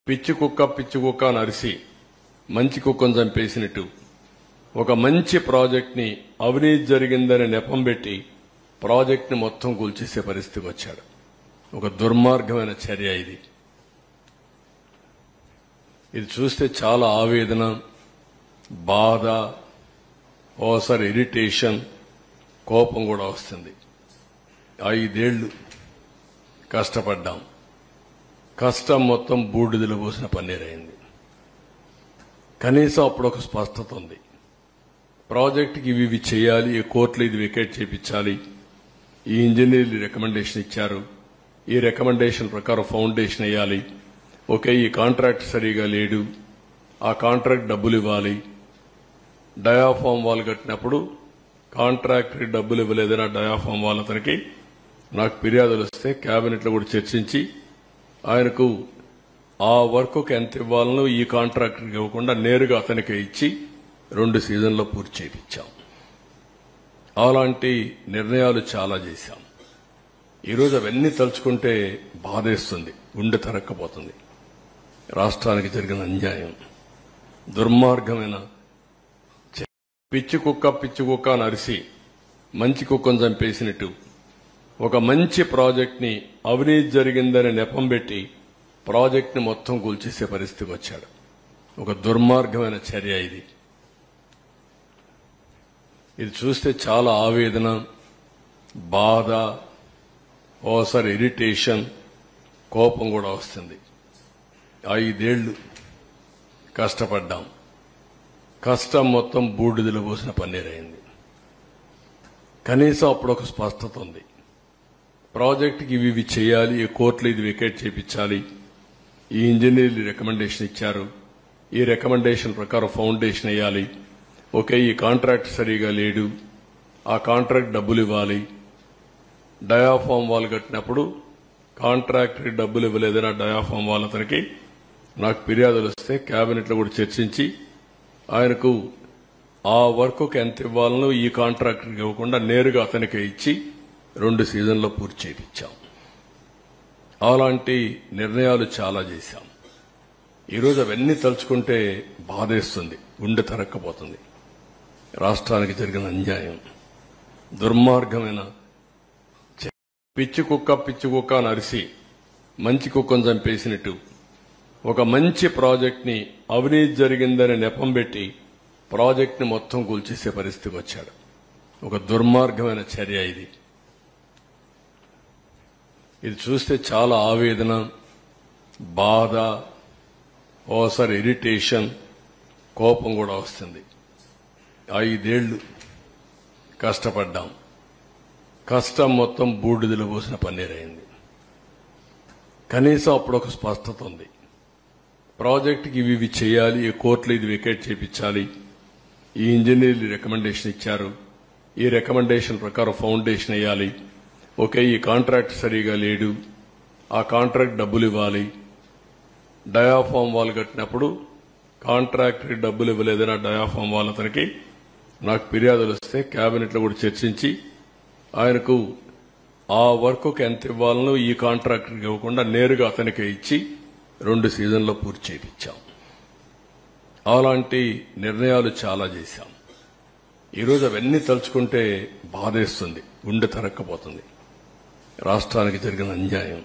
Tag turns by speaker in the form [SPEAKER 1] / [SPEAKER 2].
[SPEAKER 1] పిచ్చి కుక్క అని అరిసి మంచి కుక్కను చంపేసినట్టు ఒక మంచి ప్రాజెక్ట్ ని అవినీతి జరిగిందని నెపం పెట్టి ప్రాజెక్ట్ ని మొత్తం కూల్చేసే పరిస్థితికి వచ్చాడు. ఒక దుర్మార్గమైన చర్య ఇది. ఇది చూస్తే చాలా ఆవేదన, బాధ, ఓసారి ఇరిటేషన్, కోపం కూడా వస్తుంది. 5 ఏళ్లు కష్టపడ్డాం. కష్టం మొత్తం బూడిదలో పోసిన పన్నీరైంది. కనీసం అప్పుడు ఒక స్పష్టత ఉంది. ప్రాజెక్టుకి ఇవి చేయాలి, ఈ కోర్టులో ఇది వికెట్ చేయించాలి, ఈ ఇంజనీర్లు రికమెండేషన్ ఇచ్చారు, ఈ రికమెండేషన్ ప్రకారం ఫౌండేషన్ వేయాలి, ఓకే ఈ కాంట్రాక్ట్ సరిగా లేడు, ఆ కాంట్రాక్ట్ డబ్బులు ఇవ్వాలి, డయాఫామ్ వాల్ కట్టినప్పుడు కాంట్రాక్టర్కి డబ్బులు ఇవ్వలేదని ఆ డయాఫామ్ వాల్ అతనికి నాకు ఫిర్యాదులు వస్తే కేబినెట్లో కూడా చర్చించి ఆయనకు ఆ వర్క్ ఎంత ఇవ్వాలనో ఈ కాంట్రాక్టర్కి ఇవ్వకుండా నేరుగా అతనికే ఇచ్చి 2 సీజన్లో పూర్తి చేయించాం. అలాంటి నిర్ణయాలు చాలా చేశాం. ఈరోజు అవన్నీ తలుచుకుంటే బాధేస్తుంది, గుండె తరక్కపోతుంది. రాష్ట్రానికి జరిగిన అన్యాయం, దుర్మార్గమైన పిచ్చి కుక్క అని అరిసి మంచి కుక్కను చంపేసినట్టు ఒక మంచి ప్రాజెక్ట్ ని అవినీతి జరిగిందని నెపం పెట్టి ప్రాజెక్ట్ ని మొత్తం కూల్చేసే పరిస్థితికి వచ్చాడు. ఒక దుర్మార్గమైన చర్య ఇది. ఇది చూస్తే చాలా ఆవేదన, బాధ, ఓసారి ఇరిటేషన్, కోపం కూడా వస్తుంది. 5 ఏళ్లు కష్టపడ్డాం. కష్టం మొత్తం బూడిదలో పోసిన పన్నీరైంది. కనీసం అప్పుడు ఒక స్పష్టత ఉంది. ప్రాజెక్టుకి ఇవి చేయాలి, ఈ కోర్టులో ఇది వికెట్ చేయించాలి, ఈ ఇంజనీర్లు రికమెండేషన్ ఇచ్చారు, ఈ రికమెండేషన్ ప్రకారం ఫౌండేషన్ వేయాలి, ఓకే ఈ కాంట్రాక్ట్ సరిగా లేడు, ఆ కాంట్రాక్ట్ డబ్బులు ఇవ్వాలి, డయాఫామ్ వాల్ కట్టినప్పుడు కాంట్రాక్టర్కి డబ్బులు ఇవ్వలేదని ఆ డయాఫామ్ వాల్ అతనికి నాకు ఫిర్యాదులు వస్తే కేబినెట్లో కూడా చర్చించి ఆయనకు ఆ వర్క్ ఎంత ఇవ్వాలనో ఈ కాంట్రాక్టర్కి ఇవ్వకుండా నేరుగా అతనికే ఇచ్చి 2 సీజన్లో పూర్తి చేయించాం. అలాంటి నిర్ణయాలు చాలా చేశాం. ఈరోజు అవన్నీ తలుచుకుంటే బాధేస్తుంది, గుండె తరక్కపోతుంది. రాష్ట్రానికి జరిగిన అన్యాయం, దుర్మార్గమైన పిచ్చి కుక్క అని అరిసి మంచి కుక్కను చంపేసినట్టు ఒక మంచి ప్రాజెక్ట్ ని అవినీతి జరిగిందని నెపం పెట్టి ప్రాజెక్ట్ ని మొత్తం కూల్చేసే పరిస్థితికి వచ్చాడు. ఒక దుర్మార్గమైన చర్య ఇది. ఇది చూస్తే చాలా ఆవేదన, బాధ, ఓసారి ఇరిటేషన్, కోపం కూడా వస్తుంది. 5 ఏళ్లు కష్టపడ్డాం. కష్టం మొత్తం బూడిదలో పోసిన పన్నీరైంది. కనీసం అప్పుడు ఒక స్పష్టత ఉంది. ప్రాజెక్టుకి ఇవి చేయాలి, ఈ కోర్టులో ఇది వికెట్ చేయించాలి, ఈ ఇంజనీర్లు రికమెండేషన్ ఇచ్చారు, ఈ రికమెండేషన్ ప్రకారం ఫౌండేషన్ వేయాలి, ఓకే ఈ కాంట్రాక్ట్ సరిగా లేడు, ఆ కాంట్రాక్ట్ డబ్బులు ఇవ్వాలి, డయాఫామ్ వాల్ కట్టినప్పుడు కాంట్రాక్టర్కి డబ్బులు ఇవ్వలేదని ఆ డయాఫామ్ వాల్ అతనికి నాకు ఫిర్యాదులు వస్తే కేబినెట్లో కూడా చర్చించి ఆయనకు ఆ వర్క్ ఎంత ఇవ్వాలనో ఈ కాంట్రాక్టర్కి ఇవ్వకుండా నేరుగా అతనికే ఇచ్చి 2 సీజన్లో పూర్తి చేయించాం. అలాంటి నిర్ణయాలు చాలా చేశాం. ఈరోజు అవన్నీ తలుచుకుంటే బాధేస్తుంది, గుండె తరక్కపోతుంది. రాష్ట్రానికి జరిగిన అన్యాయం,